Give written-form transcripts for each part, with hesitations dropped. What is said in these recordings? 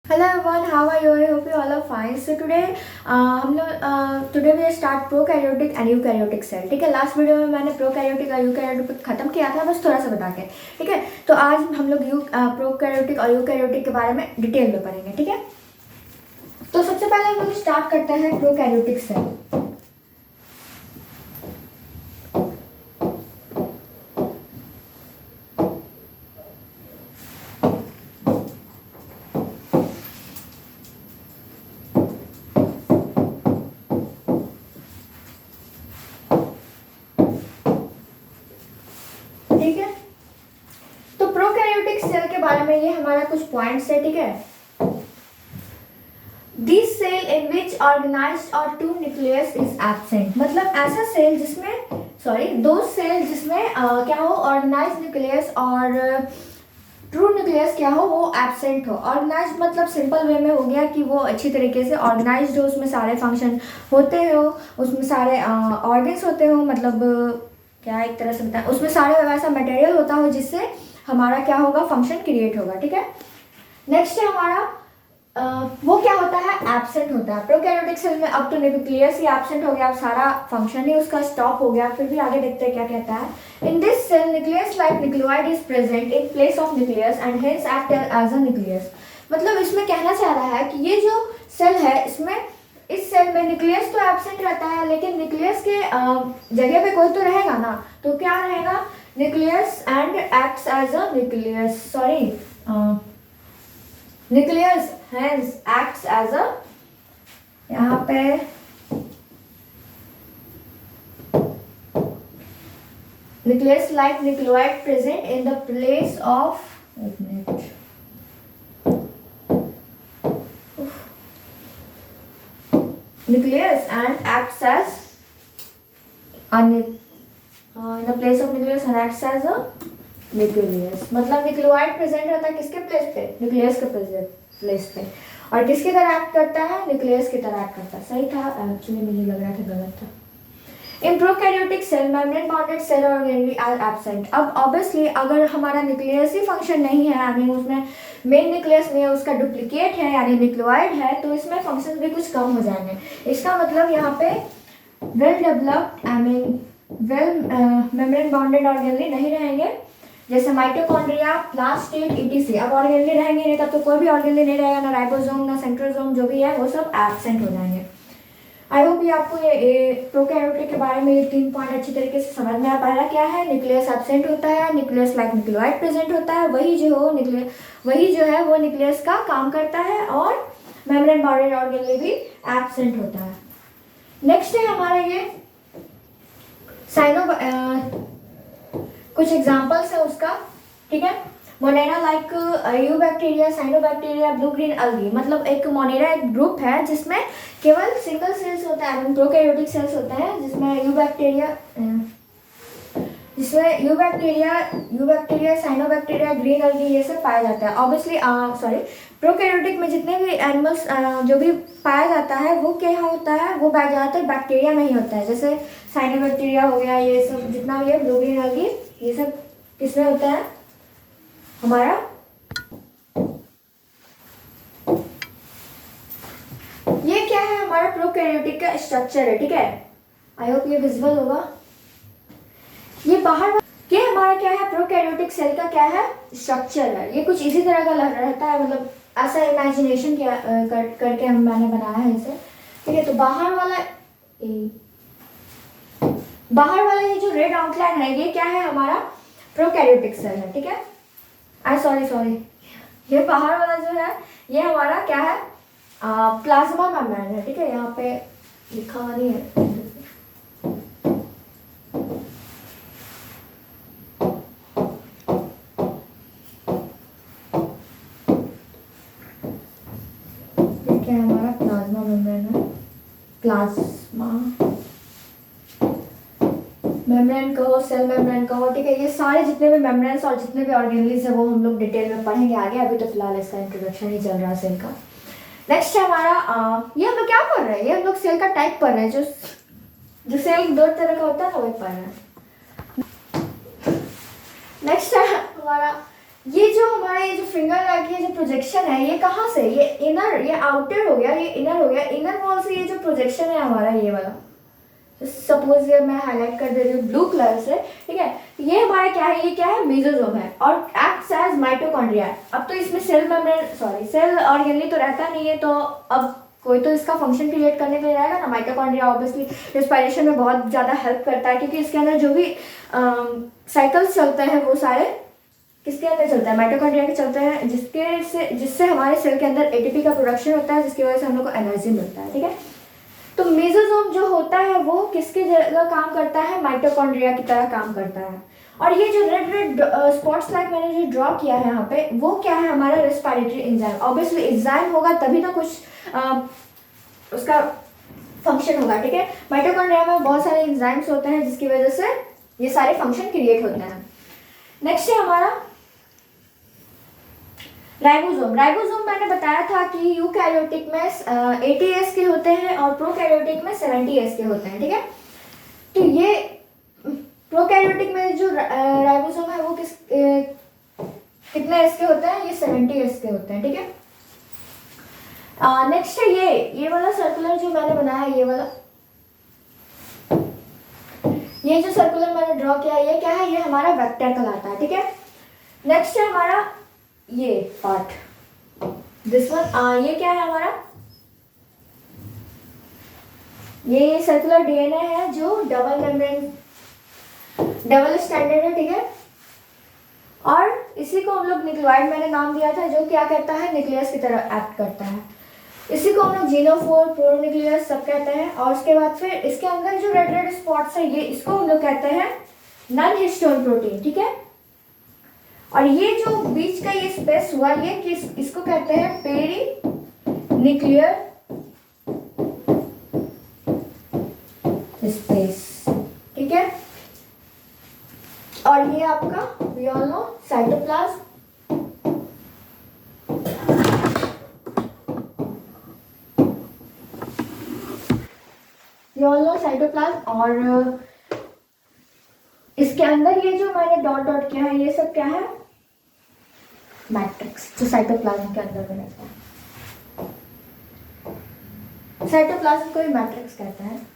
Hello everyone, how are you? I hope you all are fine. So today हम लोग today we start prokaryotic and eukaryotic cell. ठीक है, last video में मैंने prokaryotic और eukaryotic खत्म किया था, बस थोड़ा सा बता के. ठीक है, तो आज हम लोग प्रोकैरियोटिक और यूकैरियोटिक के बारे में डिटेल में पढ़ेंगे. ठीक है, तो सबसे पहले हम लोग स्टार्ट करते हैं प्रोकैरियोटिक सेल. ठीक है, तो प्रोकैरियोटिक सेल के बारे में ये हमारा कुछ पॉइंट्स है. ठीक है, this cell in which organised और टू न्यूक्लियस इज एब्सेंट. मतलब ऐसा सेल जिसमें दो सेल जिसमें क्या हो, ऑर्गेनाइज न्यूक्लियस और ट्रू न्यूक्लियस क्या हो, वो एब्सेंट हो. ऑर्गेनाइज मतलब सिंपल वे में हो गया कि वो अच्छी तरीके से ऑर्गेनाइज्ड हो, उसमें सारे फंक्शन होते हो, उसमें सारे ऑर्गन्स होते हो. मतलब क्या एक तरह से बताएं, उसमें सारे वैसा मटेरियल होता हो जिससे हमारा क्या होगा, फंक्शन क्रिएट होगा. ठीक है, नेक्स्ट है हमारा वो क्या होता है, एब्सेंट होता है. प्रोकैरियोटिक सेल में अब तो न्यूक्लियस ही एब्सेंट हो गया, अब सारा फंक्शन ही उसका स्टॉप हो गया. फिर भी आगे देखते हैं क्या कहता है. In this cell nucleus like nucleoid is present in place of nucleus and hence act as a nucleus. मतलब इसमें कहना चाह रहा है कि ये जो सेल है, इसमें इस सेल में न्यूक्लियस तो एब्सेंट रहता है, लेकिन न्यूक्लियस के जगह पे कोई तो रहेगा ना. तो क्या रहेगा, nucleus and acts as a nucleus nucleus hence acts as a, यहाँ पे nucleus like nucleoid present in the place of, एक minute, nucleus and acts as in the place of nucleus and acts as a nucleus. मतलब nucleoid present रहता है किसके place पे, nucleus के place पे, और किसकी तरह एक्ट करता है, न्यूक्लियस की तरह एक्ट करता है. सही था, एक्चुअली मुझे लग रहा था गलत था. In prokaryotic cell membrane bounded cell organelle are absent. अब ऑब्वियसली अगर हमारा न्यूक्लियस ही फंक्शन नहीं है, यानी उसमें मेन न्यूक्लियस नहीं है, उसका डुप्लीकेट है यानी न्यूक्लियोइड है, तो इसमें फंक्शन भी कुछ कम हो जाएंगे. इसका मतलब यहाँ पे well developed well membrane bounded organelle नहीं रहेंगे, जैसे माइटोकॉन्ड्रिया, प्लास्टिड, ईटीसी. अब ऑर्गेनली रहेंगे नहीं, तब तो कोई भी ऑर्गेनली नहीं रहेगा, ना राइबोसोम ना सेंट्रोसोम, जो भी है वो सब एब्सेंट हो जाएंगे. आई होप ये आपको ये प्रोकैरियोटिक के बारे में ये 3 पॉइंट अच्छी तरीके से समझ में आ. पहला क्या है, न्यूक्लियस एब्सेंट होता है, न्यूक्लियस लाइक न्यूक्लियोइड प्रेजेंट होता है, वही जो है वो न्यूक्लियस का काम करता है, और मेम्ब्रेन बाउंडेड ऑर्गेनली भी एब्सेंट होता है. नेक्स्ट है हमारा ये कुछ एग्जांपल्स है उसका. ठीक है, Monera like you bacteria, cyanobacteria, blue green algae. मतलब एक मोनेरा एक ग्रुप है जिसमें केवल सिंगल सेल्स होता है, प्रोकैरियोटिक सेल्स होते हैं, जिसमें you bacteria, cyanobacteria, green algae ये सब पाया जाता है. ऑब्वियसली प्रोकैरियोटिक में जितने भी एनिमल्स जो भी पाया जाता है वो क्या होता है, वो ज़्यादातर बैक्टीरिया में ही होता है. जैसे साइनोबैक्टीरिया हो गया, ये सब जितना भी है, ब्लू ग्रीन अल्गी, ये सब किसमें होता है, हमारा ये क्या है, हमारा प्रोकैरियोटिक का स्ट्रक्चर है. ठीक है, आई होप ये विजिबल होगा. ये ये हमारा क्या है, प्रोकैरियोटिक सेल का क्या है, स्ट्रक्चर है. ये कुछ इसी तरह का रहता है, मतलब ऐसा इमेजिनेशन करके मैंने बनाया है इसे. ठीक है, तो बाहर वाला ये जो रेड आउटलाइन है, ये क्या है, हमारा प्रोकैरियोटिक सेल है. ठीक है, सॉरी, ये बाहर वाला जो है ये हमारा क्या है, प्लाज्मा मेम्ब्रेन है. ठीक है, यहाँ पे लिखा हुआ नहीं है. क्या है, हमारा प्लाज्मा मेम्ब्रेन है. प्लाज्मा मेम्ब्रेन कहो, सेल मेम्ब्रेन कहो. ठीक है, ये सारे जितने भी मेम्ब्रेन्स और जितने भी ऑर्गेनलीज है वो हम लोग डिटेल में पढ़ेंगे आगे. अभी तो फिलहाल इसका इंट्रोडक्शन ही चल रहा है सेल का. नेक्स्ट है हमारा ये हम लोग क्या पढ़ रहे हैं, ये हम लोग सेल का टाइप पढ़ रहे हैं. जो सेल 2 तरह का होता है ना, वही पढ़ रहे हैं. नेक्स्ट है हमारा ये जो हमारा ये जो फिंगर की जो प्रोजेक्शन है ये कहाँ से, ये इनर, ये आउटर हो गया, ये इनर हो गया, इनर वॉल से ये जो प्रोजेक्शन है हमारा ये वाला, सपोज ये मैं हाईलाइट कर दे रही हूँ ब्लू कलर से, ठीक है, ये हमारा क्या है, ये क्या है, मेसोसोम है और एक्ट्स एज माइटोकॉन्ड्रिया। अब तो इसमें cell membrane, sorry cell organelle तो रहता नहीं है, तो अब कोई तो इसका फंक्शन क्रिएट करने के लिए रहेगा ना। माइटोकॉन्ड्रिया ऑब्वियसली रिस्पायरेशन में बहुत ज़्यादा हेल्प करता है, क्योंकि इसके अंदर जो भी साइकिल्स चलते हैं वो सारे किसके अंदर चलता है, माइटोकॉन्ड्रिया के चलते हैं, जिससे हमारे सेल के अंदर एटीपी का प्रोडक्शन होता है, जिसकी वजह से हम लोग को एनर्जी मिलता है, ठीक है। तो मेसोसोम जो होता है वो किसके जगह काम करता है, माइटोकॉन्ड्रिया की तरह काम करता है। और ये जो रेड रेड स्पॉट्स लाइक मैंने जो ड्रॉ किया है यहाँ पे, वो क्या है, हमारा रेस्पिरेटरी एंजाइम। ऑब्वियसली एंजाइम होगा तभी तो कुछ उसका फंक्शन होगा, ठीक है। माइटोकॉन्ड्रिया में बहुत सारे एंजाइम्स होते हैं जिसकी वजह से ये सारे फंक्शन क्रिएट होते हैं। नेक्स्ट है हमारा राइबोसोम। राइबोसोम मैंने बताया था कि यूकैरियोटिक में 80 एस के होते हैं और प्रोकैरियोटिक में 70 एस के होते हैं, ठीक है। तो ये प्रोकैरियोटिक में जो राइबोसोम है वो कितने एस के होते हैं, ये 70 एस के होते हैं, ठीक है। नेक्स्ट है ये वाला सर्कुलर जो मैंने बनाया, ये जो सर्कुलर मैंने ड्रॉ किया ये क्या है, ये हमारा वेक्टर कहलाता है, ठीक है। नेक्स्ट है हमारा ये पार्ट, दिस वन, ये क्या है हमारा, ये सर्कुलर डीएनए है जो डबल मेम्ब्रेन, डबल स्टैंडर्ड है, ठीक है। और इसी को हम लोग न्यूक्लियोइड मैंने नाम दिया था, जो क्या करता है, न्यूक्लियस की तरह एक्ट करता है। इसी को हम लोग जीनोफोर, प्रोन्यूक्लियस सब कहते हैं। और उसके बाद फिर इसके अंदर जो रेड रेड स्पॉट्स है ये, इसको हम लोग कहते हैं नॉन हिस्टोन प्रोटीन, ठीक है। और ये जो बीच का ये स्पेस हुआ ये इसको कहते हैं पेरी न्यूक्लियर स्पेस, ठीक है। और ये आपका we all know cytoplasm, we all know cytoplasm. और इसके अंदर ये जो मैंने डॉट डॉट किया है ये सब क्या है, मैट्रिक्स, जो साइटोप्लाज्म के अंदर में रहता है। साइटोप्लाज्म को ही मैट्रिक्स कहते हैं।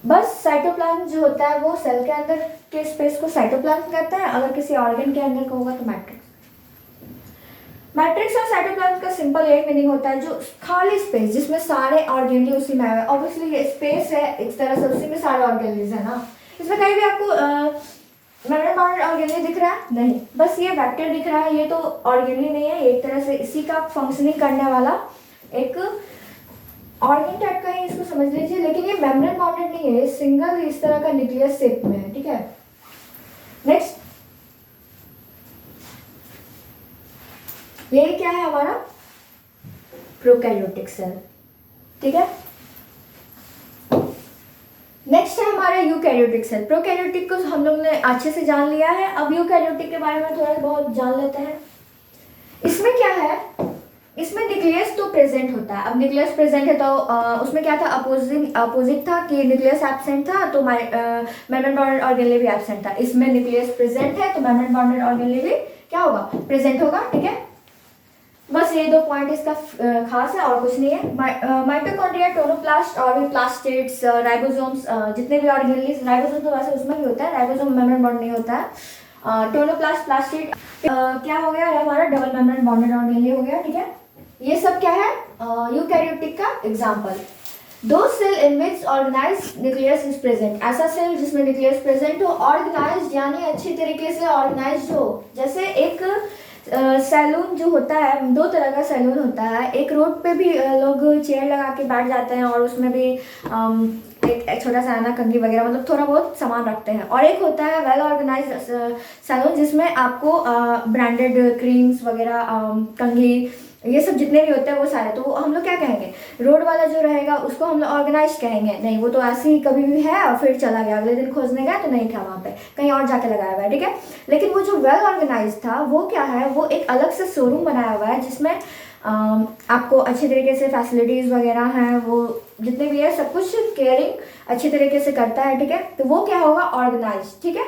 बस साइटोप्लाज्म जो होता है वो सेल के अंदर के स्पेस को साइटोप्लाज्म कहते हैं, अगर किसी ऑर्गन के अंदर का होगा तो मैट्रिक्स। मैट्रिक्स और साइटोप्लाज्म का सिंपल एक मीनिंग होता है, जो खाली स्पेस जिसमें सारे ऑर्गेनली उसी में है। ऑब्वियसली ये स्पेस है एक तरह से, उसी में सारे ऑर्गेनलीज है ना। इसमें कहीं भी आपको मेम्ब्रेन बाउंडेड ऑर्गेनली दिख रहा है नहीं, बस ये वेक्टर दिख रहा है, ये तो ऑर्गेनली नहीं है, एक तरह से इसी का फंक्शनिंग करने वाला एक ऑर्गन टाइप का ही इसको समझ लीजिए। लेकिन ये मेम्ब्रेन बाउंडेड नहीं है, ये सिंगल इस तरह का न्यूक्लियस शेप में है, ठीक है। नेक्स्ट ये क्या है हमारा प्रोकैरियोटिक सेल, ठीक है। नेक्स्ट है हमारा यूकैरियोटिक सेल। प्रोकैरियोटिक को हम लोग ने अच्छे से जान लिया है, अब यूकैरियोटिक के बारे में थोड़ा बहुत जान लेते हैं। इसमें क्या है, इसमें न्यूक्लियस तो प्रेजेंट होता है। अब न्यूक्लियस प्रेजेंट है तो उसमें क्या था, अपोजिट था कि न्यूक्लियस एब्सेंट था तो मेम्ब्रेन बाउंडेड ऑर्गेनली भी एब्सेंट था। इसमें न्यूक्लियस प्रेजेंट है तो मेम्ब्रेन बाउंडेड ऑर्गेनली भी क्या होगा, प्रेजेंट होगा, ठीक है। बस ये दो पॉइंट इसका खास है और कुछ नहीं है। माइटोकॉन्ड्रिया, टोनोप्लास्ट और भी प्लास्टेट्स, राइबोसोम्स, जितने भी ऑर्गेनलीज, राइबोसोम तो वैसे उसमें भी होता है, राइबोसोम मेम्ब्रेन बॉन्ड नहीं होता है। टोनोप्लास्ट, प्लास्टेट क्या हो गया, हमारा डबल मेम्ब्रेन बॉन्डेड ऑर्गेनली हो गया, ठीक है। ये सब क्या है, यूकैरियोटिक का एग्जाम्पल। दो cell in which organised nucleus is present, ऐसा सेल जिसमें न्यूक्लियस प्रेजेंट हो, ऑर्गेनाइज्ड यानी अच्छी तरीके से ऑर्गेनाइज्ड हो। जैसे एक सैलून जो होता है, दो तरह का सैलून होता है। एक रोड पे भी लोग चेयर लगा के बैठ जाते हैं और उसमें भी एक छोटा सा आना, कंघी वगैरह, मतलब थोड़ा बहुत सामान रखते हैं। और एक होता है वेल ऑर्गेनाइज्ड सैलून जिसमें आपको ब्रांडेड क्रीम्स वगैरह, कंघी, ये सब जितने भी होते हैं वो सारे, तो हम लोग क्या कहेंगे, रोड वाला जो रहेगा उसको हम लोग ऑर्गेनाइज कहेंगे नहीं, वो तो ऐसे ही कभी भी है और फिर चला गया, अगले दिन खोजने गया तो नहीं था वहाँ पे, कहीं और जाके लगाया हुआ है, ठीक है। लेकिन वो जो वेल ऑर्गेनाइज था वो क्या है, वो एक अलग से शोरूम बनाया हुआ है जिसमें आपको अच्छी तरीके से फैसिलिटीज़ वगैरह हैं, वो जितने भी है सब कुछ केयरिंग अच्छी तरीके से करता है, ठीक है। तो वो क्या होगा, ऑर्गेनाइज, ठीक है।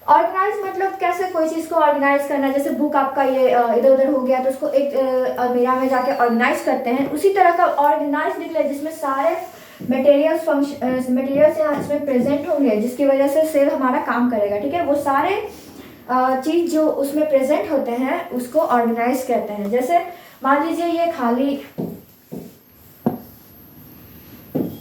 ऑर्गेनाइज मतलब कैसे कोई चीज़ को ऑर्गेनाइज करना, जैसे बुक आपका ये इधर उधर हो गया तो उसको एक अलमीरा में जाके ऑर्गेनाइज करते हैं, उसी तरह का ऑर्गेनाइज निकले जिसमें सारे मटेरियल्स यहाँ इसमें प्रेजेंट होंगे, जिसकी वजह से सेल हमारा काम करेगा। ठीक है, वो सारे चीज़ जो उसमें प्रेजेंट होते हैं उसको ऑर्गेनाइज कहते हैं। जैसे मान लीजिए ये खाली,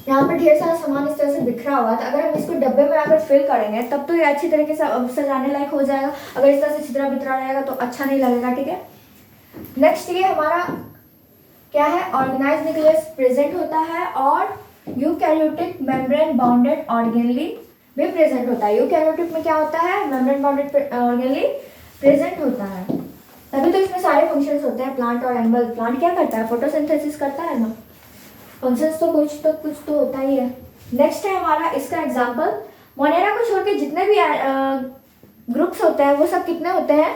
यहाँ पर ढेर सारा सामान इस तरह से बिखरा हुआ था, अगर हम इसको डब्बे में अगर फिल करेंगे तब तो ये अच्छी तरीके से सजाने लायक हो जाएगा। अगर इस तरह से छितरा बितरा रहेगा तो अच्छा नहीं लगेगा। ठीक है, नेक्स्ट ये हमारा क्या है, ऑर्गेनाइज न्यूक्लियस प्रेजेंट होता है और यूकैरियोटिक मेम्ब्रेन बाउंडेड ऑर्गेनली भी प्रेजेंट होता है। यूकैरियोटिक में क्या होता है, मेम्ब्रेन बाउंडेड ऑर्गेनली प्रेजेंट होता है, तभी तो इसमें सारे फंक्शंस होते हैं। प्लांट और एनिमल, प्लांट क्या करता है, फोटोसिंथेसिस करता है ना, फंक्शंस तो कुछ तो होता ही है। नेक्स्ट है हमारा इसका एग्जांपल, मोनेरा को छोड़ के जितने भी ग्रुप्स होते हैं वो सब कितने होते हैं,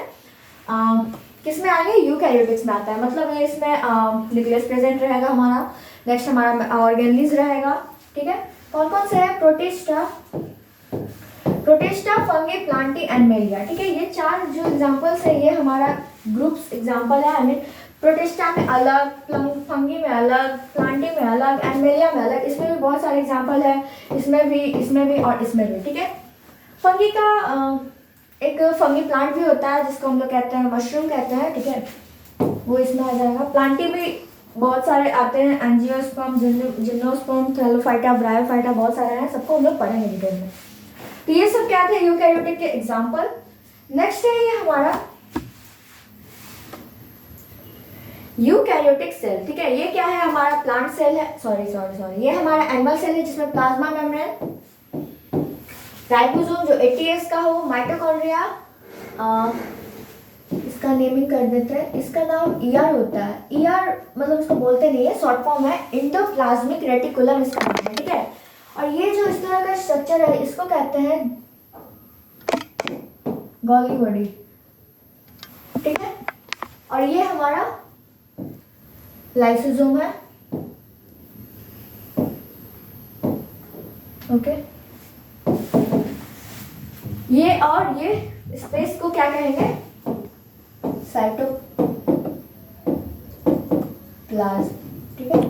किस में आएंगे, यूकैरियोटिक्स में आता है। मतलब इसमें न्यूक्लियस प्रेजेंट रहेगा हमारा, नेक्स्ट हमारा ऑर्गेनलीज रहेगा। ठीक है, कौन कौन से है, प्रोटिस्टा, फंगी, प्लांटी, एनिमेलिया। ठीक है, ये चार जो एग्जांपल्स है ये हमारा ग्रुप्स एग्जांपल है। आई मीन प्रोटिस्टा में अलग, फंगी में अलग, प्लांटी में अलग, एनिमेलिया में अलग। इसमें भी बहुत सारे एग्जांपल है, इसमें भी और इसमें भी। ठीक है, फंगी का एक फंगी प्लांट भी होता है जिसको हम लोग कहते हैं मशरूम कहते हैं। ठीक है, वो इसमें आ जाएगा। प्लांटी भी बहुत सारे आते हैं, एंजियोस्पर्म, जिम्नोस्पर्म, थैलोफाइटा, ब्रायोफाइटा, बहुत सारे हैं, सबको हम लोग पढ़ेंगे डिटेल में। तो ये सब क्या थे, यूकैरियोटिक के एग्जांपल। नेक्स्ट है ये हमारा यूकैरियोटिक सेल। ठीक है, ये क्या है, हमारा प्लांट सेल है, सॉरी ये हमारा एनिमल सेल है जिसमें प्लाज्मा मेम्ब्रेन, राइबोसोम जो एटीएस का हो, माइटोकॉन्ड्रिया, इसका नेमिंग कर देते हैं, इसका नाम ईआर होता है। ईआर मतलब इसको बोलते नहीं है, शॉर्ट फॉर्म है एंडोप्लाज्मिक रेटिकुलम इसका नाम है। ठीक है, और ये जो इस तरह का स्ट्रक्चर है इसको कहते हैं गोल्गी बॉडी। ठीक है, और ये हमारा लाइसोसोम है। ओके, ये और ये स्पेस को क्या कहेंगे, साइटोप्लाज्म। ठीक है,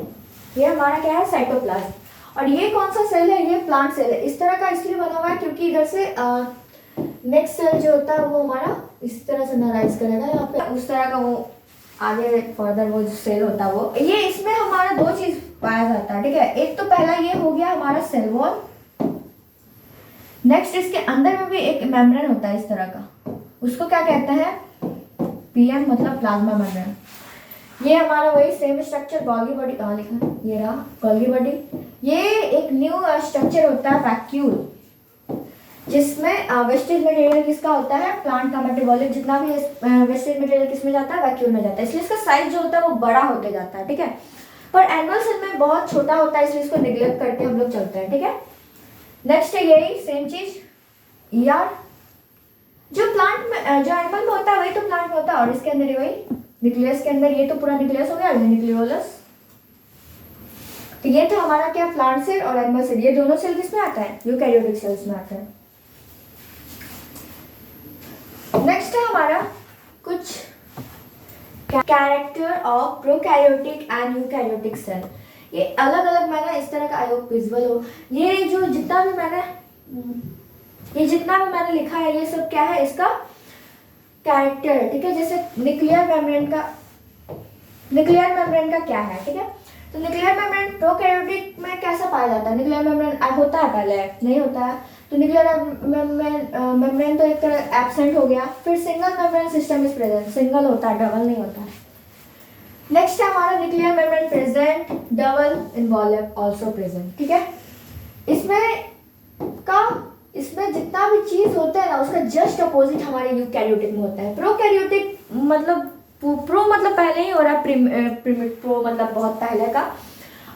ये हमारा क्या है, साइटोप्लाज्म। और ये कौन सा सेल है, ये प्लांट सेल है। इस तरह का इसलिए बना हुआ है क्योंकि इधर से नेक्स्ट सेल जो होता है वो हमारा इस तरह से नराइज करेगा, यहाँ पे उस तरह का वो आगे फर्दर वो जो सेल होता है वो, ये इसमें हमारा दो चीज पाया जाता है। ठीक है, एक तो पहला ये हो गया हमारा सेल वॉल, नेक्स्ट इसके अंदर में भी एक मेम्ब्रेन होता है इस तरह का, उसको क्या कहते हैं, पीएम मतलब प्लाज्मा मेम्ब्रेन। ये हमारा वही सेम स्ट्रक्चर, गोल्गी बॉडी कहाँ लिखा है, ये रहा गोल्गी बॉडी। ये एक न्यू स्ट्रक्चर होता है वैक्यूल, जिसमें वेस्टेज मटेरियल किसका होता है, प्लांट का मेटाबॉलिक जितना भी वेस्टेज मटेरियल किसमें जाता है, वैक्यूल में जाता है, इसलिए इसका साइज जो होता है वो बड़ा होते जाता है। ठीक है, पर एनिमल सेल में बहुत छोटा होता है, इसलिए इसको निग्लेक्ट करके हम लोग चलते हैं। ठीक है, नेक्स्ट है यही सेम चीज ईआर, जो प्लांट में जो एनिमल में होता है वही तो प्लांट में होता है, और इसके अंदर ही वही न्यूक्लियस के अंदर, ये तो पूरा न्यूक्लियस हो गया, न्यूक्लियोलस। तो ये तो हमारा क्या, प्लांट सेल और एनिमल सेल, ये दोनों सेल किसमें आता है, यूकैरियोटिक सेल्स में आता है। नेक्स्ट है हमारा कुछ character of prokaryotic and eukaryotic cell. ये अलग अलग मैंने इस तरह का, आई होप विजुअल हो, ये जो जितना भी मैंने लिखा है ये सब क्या है, इसका कैरेक्टर है। ठीक है, जैसे न्यूक्लियर मेम्ब्रेन का क्या है। ठीक है, तो न्यूक्लियर मेम्ब्रेन प्रोकैरियोटिक में कैसा पाया जाता है, न्यूक्लियर मेम्ब्रेन होता है, पहले नहीं होता है, तो न्यूक्लियर मेम्ब्रेन तो एक तरह एब्सेंट हो गया। फिर single membrane system is present, single होता है, डबल नहीं होता है। नेक्स्ट है हमारा nuclear membrane present, double involve also present. ठीक है, इसमें जितना भी चीज होता है ना उसका जस्ट अपोजिट हमारे यूकैरियोटिक में होता है। प्रोकैरियोटिक मतलब प्रो मतलब पहले ही हो रहा है, प्रो मतलब बहुत पहले का,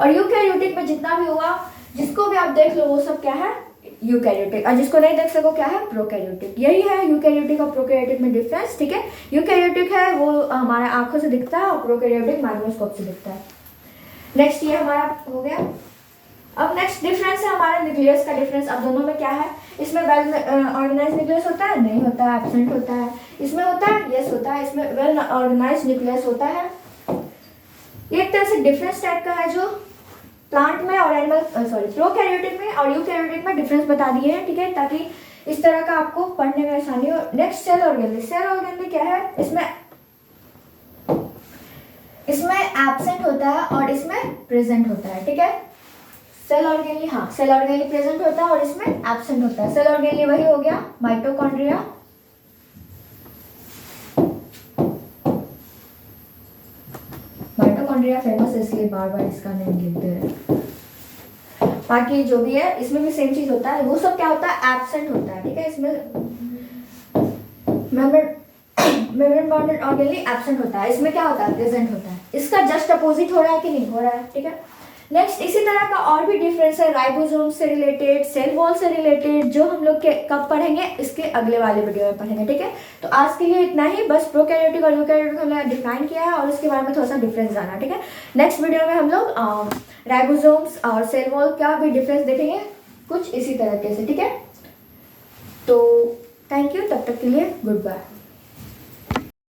और यूकैरियोटिक में जितना भी हुआ जिसको भी आप देख लो वो सब क्या है, यूकैरियोटिक, और जिसको नहीं देख सको क्या है, प्रोकैरियोटिक। यही है यूकैरियोटिक और प्रोकैरियोटिक में डिफरेंस। ठीक है, यूकैरियोटिक है वो हमारे आंखों से दिखता है और प्रोकैरियोटिक माइक्रोस्कोप से दिखता है। नेक्स्ट ये हमारा हो गया अब नेक्स्ट डिफरेंस है हमारा न्यूक्लियस का डिफरेंस। अब दोनों में क्या है, इसमें वेल ऑर्गेनाइज न्यूक्लियस होता है, नहीं होता है, एब्सेंट होता है। इसमें होता है, यस होता है। इसमें वेल ऑर्गेनाइज न्यूक्लियस होता है। ये एक तरह से डिफरेंस टाइप का है जो प्लांट में और एनिमल प्रोकैरियोटिक में और यूकैरियोटिक में डिफरेंस बता दिए हैं, ठीक है, ताकि इस तरह का आपको पढ़ने में आसानी हो। Next cell organelle. Cell organelle क्या है, इसमें एब्सेंट होता है और इसमें प्रेजेंट होता है, ठीक है। सेल ऑर्गेनली, हाँ, सेल ऑर्गेनली प्रेजेंट होता है और इसमें एब्सेंट होता है। सेल ऑर्गेनली वही हो गया माइटोकॉन्ड्रिया, माइटोकॉन्ड्रिया फेमस है इसलिए बार बार इसका नेम लेते हैं। बाकी जो भी है इसमें भी सेम चीज होता है, वो सब क्या होता है, एब्सेंट होता है, ठीक है। इसमें मेम्ब्रेन बॉन्डेड ऑर्गेनली एब्सेंट होता है, इसमें क्या होता है, प्रेजेंट होता है। इसका जस्ट अपोजिट हो रहा है कि नहीं हो रहा है, ठीक है। नेक्स्ट इसी तरह का और भी डिफरेंस है राइबोसोम से रिलेटेड, सेल वॉल से रिलेटेड, जो हम लोग के कब पढ़ेंगे, इसके अगले वाले वीडियो में पढ़ेंगे, ठीक है। तो आज के लिए इतना ही, बस प्रोकैरियोटिक और यूकैरियोटिक हमने डिफाइन किया है और इसके बारे में थोड़ा सा डिफरेंस जाना, ठीक है। नेक्स्ट वीडियो में हम लोग राइबोसोम्स और सेल वॉल का भी डिफरेंस देखेंगे कुछ इसी तरीके से, ठीक है। तो थैंक यू, तब तक के लिए गुड बाय।